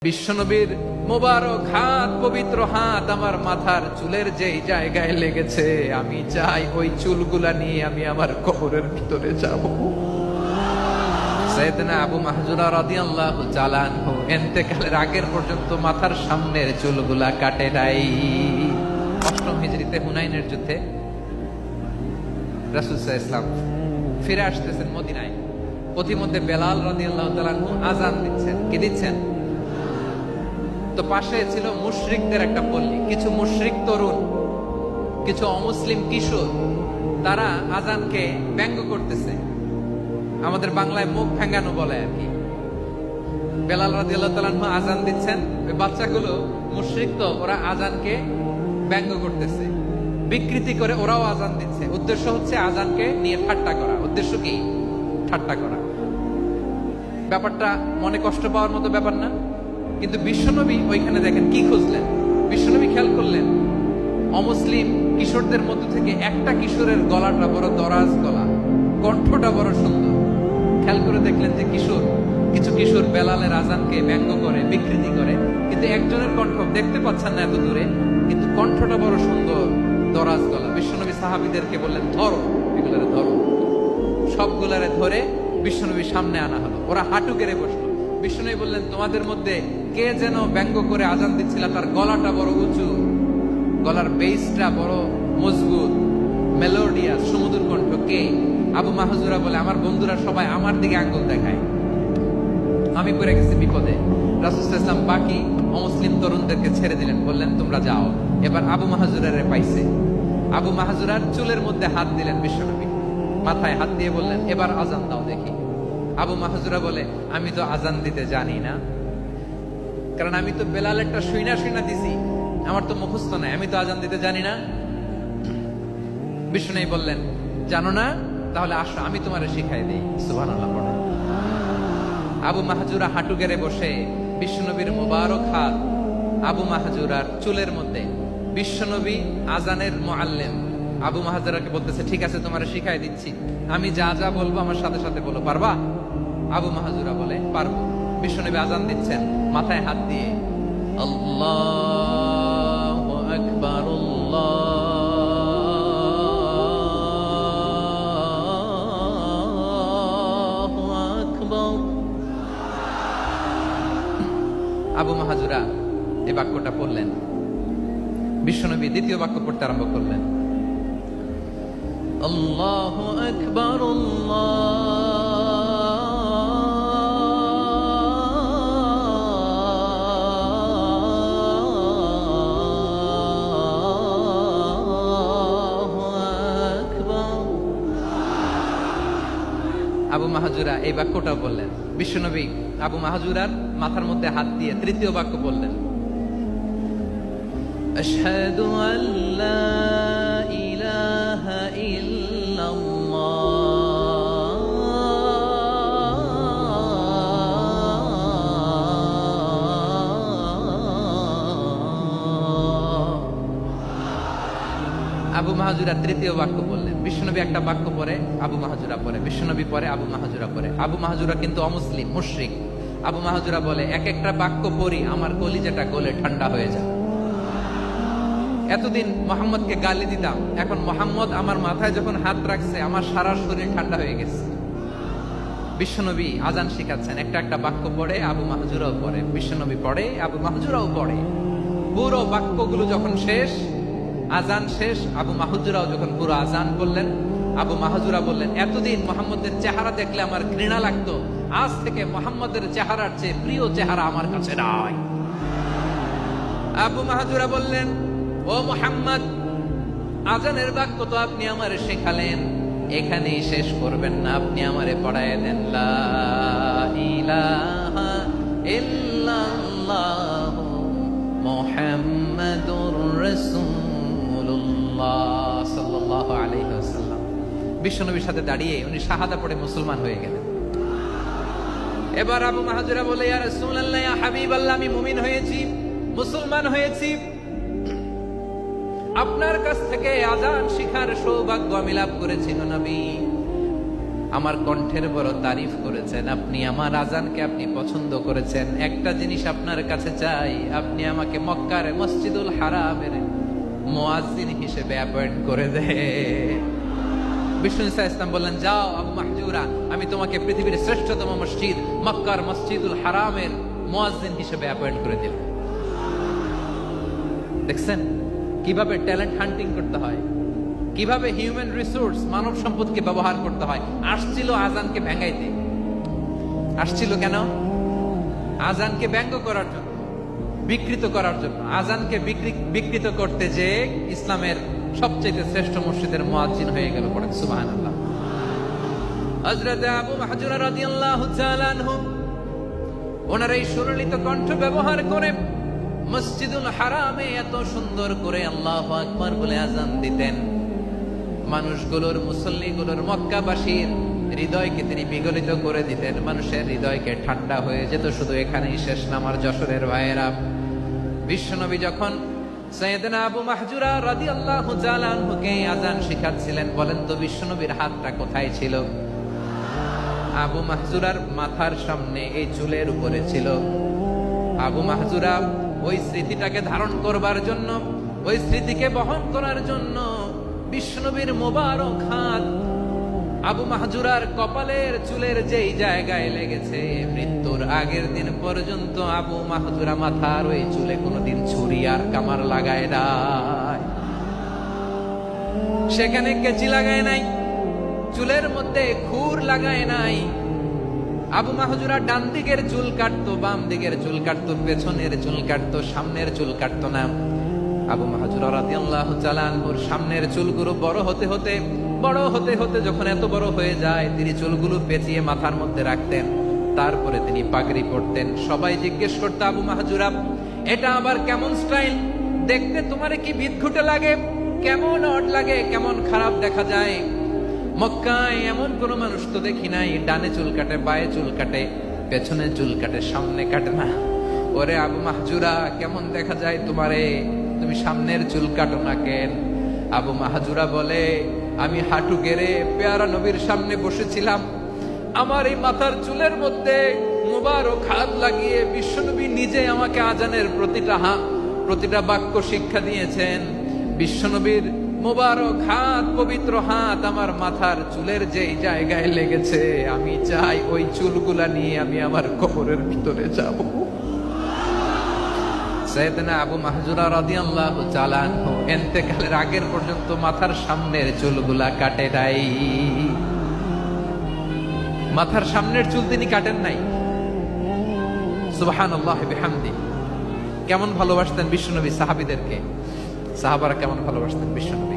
বিশ্বনবীর মোবারক হাত, পবিত্র হাত আমার মাথার চুলের যেই জায়গায় লেগেছে, আমি চাই ওই চুলগুলা নিয়ে আমি আমার কবরের ভিতরে যাব। সাইয়েদনা আবু মাহজুরা রাদিয়াল্লাহু তাআলা আনহু ইন্তেকালের আগের পর্যন্ত মাথার সামনের চুলগুলা কাটে নাই। অষ্টম হিজরিতে হুনাইনের যুদ্ধে রাসূল সাল্লাল্লাহু আলাইহি ওয়াসাল্লাম ফিরে আসতেছেন মদিনায়। পথিমধ্যে বেলাল রাদিয়াল্লাহু তাআলা আনহু আযান দিচ্ছেন। কি দিচ্ছেন? তো পাশে ছিল মুশরিকদের একটা পল্লী, কিছু মুশরিক তরুণ, কিছু অমুসলিম কিশোর, তারা আজানকে ব্যঙ্গ করতেছে। আমাদের বাংলায় মুখ ভেঙ্গানো বলে আর কি। বেলাল রাদিয়াল্লাহু তাআলা আনহু আজান দিচ্ছেন, ওই বাচ্চাগুলো মুশরিক, তো ওরা আজানকে ব্যঙ্গ করতেছে, বিকৃতি করে ওরাও আজান দিচ্ছে। উদ্দেশ্য হচ্ছে আজানকে নিয়ে ঠাট্টা করা। উদ্দেশ্য কি? ঠাট্টা করা। ব্যাপারটা মনে কষ্ট পাওয়ার মতো ব্যাপার না? কিন্তু বিশ্বনবী ওইখানে দেখেন কি খুঁজলেন। বিশ্বনবী খেয়াল করলেন অমুসলিম কিশোরদের মধ্য থেকে একটা কিশোরের গলাটা বড় দরাজ গলা, কণ্ঠটা বড় সুন্দর। খেয়াল করে দেখলেন যে কিছু কিশোর বেলালের আজানকে ব্যঙ্গ করে, বিকৃতি করে, কিন্তু একজনের কণ্ঠ দেখতে পাচ্ছেন না এত দূরে, কিন্তু কণ্ঠটা বড় সুন্দর, দরাজ গলা। বিশ্বনবী সাহাবীদেরকে বললেন, ধরো এগুলারে, ধরো। সবগুলারে ধরে বিশ্বনবীর সামনে আনা হলো। ওরা হাঁটু গেড়ে বসলো। বিষ্ণু বললেন, তোমাদের মধ্যে কে যেন ব্যঙ্গ করে আজান দিচ্ছিল, তার গলাটা বড় উঁচু, গলার বেসটা বড় মজবুত, মেলোডিয়াস, সুমধুর কণ্ঠ, কে? আবু মাহজুরা বলে, আমার বন্ধুরা সবাই আমার দিকে আঙ্গুল দেখায়, আমি পড়ে গেছি বিপদে। রাসূল সাল্লাল্লাহু আলাইহি ওয়াসাল্লাম বাকি অমুসলিম তরুণদেরকে ছেড়ে দিলেন, বললেন তোমরা যাও। এবার আবু মাহজুরারে পাইছে। আবু মাহজুরার চুলের মধ্যে হাত দিলেন বিশ্বনবী, মাথায় হাত দিয়ে বললেন, এবার আজান দাও দেখি। আবু মাহজুরা বলে, আমি তো আজান দিতে জানি না, কারণ আমি তো বেলালেরটা শুইনা দিছি, আমার তো মুখস্থ নাই, আমি তো আজান দিতে জানি না। বিষ্ণু বললেন, জানো না? তাহলে আসো, আমি তোমারে শিখাই দিই। সুবহানাল্লাহ পড়ো। আবু মাহজুরা হাঁটু গেড়ে বসে, বিশ্বনবীর মোবারক হাত আবু মাহজুরার চুলের মধ্যে। বিশ্বনবী আজানের মুআল্লিম আবু মাহজুরাকে বলতেছে, ঠিক আছে তোমারে শিখাই দিচ্ছি, আমি যা যা বলবো আমার সাথে সাথে বলো, পারবা? আবু মাহজুরা বলে, পারবো। বিশ্বনবী আজান দিচ্ছেন, মাথায় হাত দিয়ে আল্লাহু আকবার, আল্লাহু আকবার। আবু মাহজুরা এই বাক্যটা পড়লেন। বিশ্বনবী দ্বিতীয় বাক্য পড়তে আরম্ভ করলেন, আল্লাহু আকবার, আবু মাহজুরা এই বাক্যটাও বললেন। বিশ্বনবী আবু মাহজুরার মাথার মধ্যে হাত দিয়ে তৃতীয় বাক্য বললেন, আশহাদু আল্লা ইলাহা ইল্লাল্লাহ। আবু মাহজুরা তৃতীয় বাক্য বললেন। বিশ্বনবী একটা বাক্য পরে আবু মাহজুরা পরে, বিশ্বনবী পরে আবু মাহজুরা পরে। আবু মাহজুরা কিন্তু অমুসলিম, মুশরিক। আবু মাহজুরা বলে, এক একটা বাক্য পড়ি আমার কলিজাটা গলে ঠান্ডা হয়ে যায়। এতদিন মোহাম্মদকে গালি দিতাম, এখন মোহাম্মদ আমার মাথায় যখন হাত রাখছে আমার সারা শরীর ঠান্ডা হয়ে গেছে। বিশ্বনবী আজান শিখাচ্ছেন, একটা একটা বাক্য পড়ে আবু মাহজুরাও পড়ে, বিশ্বনবী পড়ে, আবু মাহজুরাও পড়ে। পুরো বাক্যগুলো যখন শেষ, আজান শেষ, আবু মাহজুরাও যখন পুরো আজান বললেন, আবু মাহজুরা বললেন, এতদিন মোহাম্মদের চেহারা দেখলে আমার ঘৃণা লাগতো, আজ থেকে মোহাম্মদের চেহারার চেয়ে প্রিয় চেহারা আমার কাছে নাই। আবু মাহজুরা বললেন, ও মুহাম্মদ, আজানের বাক্য তো আপনি আমারে শেখালেন, এখানেই শেষ করবেন না, আপনি আমারে পড়ায় দেন, লা ইলাহা ইল্লাল্লাহ মুহাম্মাদুর রাসূলুল্লাহ সাল্লাল্লাহু আলাইহি ওয়াসাল্লাম। বিশ্বনবীর সাথে দাঁড়িয়ে উনি শাহাদা পড়ে মুসলমান হয়ে গেলেন। এবার আবু মাহজুরা বলে, ইয়া রাসূলুল্লাহ, ইয়া হাবিবাল্লাহ, আমি মুমিন হয়েছি, মুসলমান হয়েছি, আপনার কাছ থেকে আজান শিখার সৌভাগ্য আমি লাভ করেছি নবী। আমার কণ্ঠের বড় তারিফ করেছেন, আপনি আমার আজানকে আপনি পছন্দ করেছেন। একটা জিনিস আপনার কাছে চাই, আপনি আমাকে মক্কার মসজিদুল হারামের মুয়াজ্জিন হিসেবে অ্যাপয়েন্ট করে দেন। বিষ্ণু ইসা ইসলাম বললেন, যাও আবু মাহজুরা, আমি তোমাকে পৃথিবীর শ্রেষ্ঠতম মসজিদ মক্কার মসজিদুল হারামের মুয়াজ্জিন হিসেবে অ্যাপয়েন্ট করে দিল। দেখছেন কিভাবে ট্যালেন্ট হান্টিং করতে হয়, কিভাবে হিউম্যান রিসোর্স মানব সম্পদকে ব্যবহার করতে হয়। আসছিল আজানকে ভেঙাইতে, আসছিল কেন? আজানকে ব্যঙ্গ করার জন্য, বিকৃত করার জন্য। আজানকে বিকৃত করতে যে ইসলামের সবচেয়ে শ্রেষ্ঠ মসজিদের মুয়াজ্জিন হয়ে গেল। পড়েন সুবহানাল্লাহ। হযরত আবু মাহজুরা রাদিয়াল্লাহু তাআলা আনহু ওনার এই সুললিত কণ্ঠ ব্যবহার করে মসজিদুল হারামে এত সুন্দর করে আল্লাহু আকবার বলে আজান দিতেন। মানুষগুলোর, মুসল্লিগুলোর, মক্কাবাসীর হৃদয়কে তিনি বিগলিত করে দিতেন। মানুষের হৃদয়কে ঠান্ডা হয়ে যেত। শুধু এখানেই শেষ না আমার যশোরের ভাইয়েরা। বিশ্বনবী যখন সাইয়েদনা আবু মাহজুরা রাদিয়াল্লাহু তাআলা আনহুকে আজান শিখাচ্ছিলেন, বলেন তো বিশ্বনবীর হাতটা কোথায় ছিল? আবু মাহজুরার মাথার সামনে, এই চুলের উপরে ছিল। আবু মাহজুরা ওই স্মৃতিটাকে ধারণ করবার জন্য, ওই স্মৃতিকে বহন করার জন্য বিশ্বনবীর মোবারক হাত আবু মাহজুরার কপালের চুলের যেই জায়গায় লেগেছে, মৃত্যুর আগের দিন পর্যন্ত আবু মাহজুরা মাথার ওই চুলে কোনোদিন ছুরি আর কামার লাগায় নাই, সেখানে কেচি লাগায় নাই, চুলের মধ্যে খুর লাগায় নাই। আবু মাহজুরা ডান দিকের চুল কাটতো, বাম দিকের চুল কাটতো, পেছনের চুল কাটতো, সামনের চুল কাটতো না। আবু মাহজুরা রাদিয়াল্লাহু তাআলা আনহুর সামনের চুলগুলো বড় হতে হতে যখন এত বড় হয়ে যায়, তিনি চুলগুলো পেঁচিয়ে মাথার মধ্যে রাখতেন। তারপরে তিনি পাগড়ি পরতেন। সবাই জিজ্ঞেস করতো, আবু মাহজুরা এটা আবার কেমন স্টাইল? দেখতে তোমার কি বিদঘুটে লাগে? কেমন অড লাগে? কেমন খারাপ দেখা যায়? মক্কায় এমন কোন মানুষ তো দেখি নাই, ডানে চুল কাটে, বায়ে চুল কাটে, পেছনে চুল কাটে, সামনে কাটে না। ওরে আবু মাহজুরা, কেমন দেখা যায় তোমারে? তুমি সামনের চুল কাটো না কেন? আবু মাহজুরা বলে, আমি হাঁটু গেড়ে পেয়ারা নবীর সামনে বসেছিলাম, আমার এই মাথার চুলের মধ্যে মুবারক হাত লাগিয়ে বিশ্বনবী নিজে আমাকে আজানের প্রতিটা বাক্য শিক্ষা দিয়েছেন। বিশ্বনবীর মুবারক হাত, পবিত্র হাত আমার মাথার চুলের যেই জায়গায় লেগেছে, আমি চাই ওই চুলগুলা নিয়ে আমি আমার কবরের ভিতরে যাব। সাইয়েদনা আবু মাহজুরা রাদিয়াল্লাহু তাআলা আনহু ইন্তেকালের আগের পর্যন্ত মাথার সামনের চুলগুলা কাটে নাই। মাথার সামনের চুল তিনি কাটেন নাই। সুবহানাল্লাহি বিহামদি। কেমন ভালোবাসতেন বিশ্বনবী সাহাবীদেরকে, সাহাবারা কেমন ভালোবাসতেন বিশ্বনবী।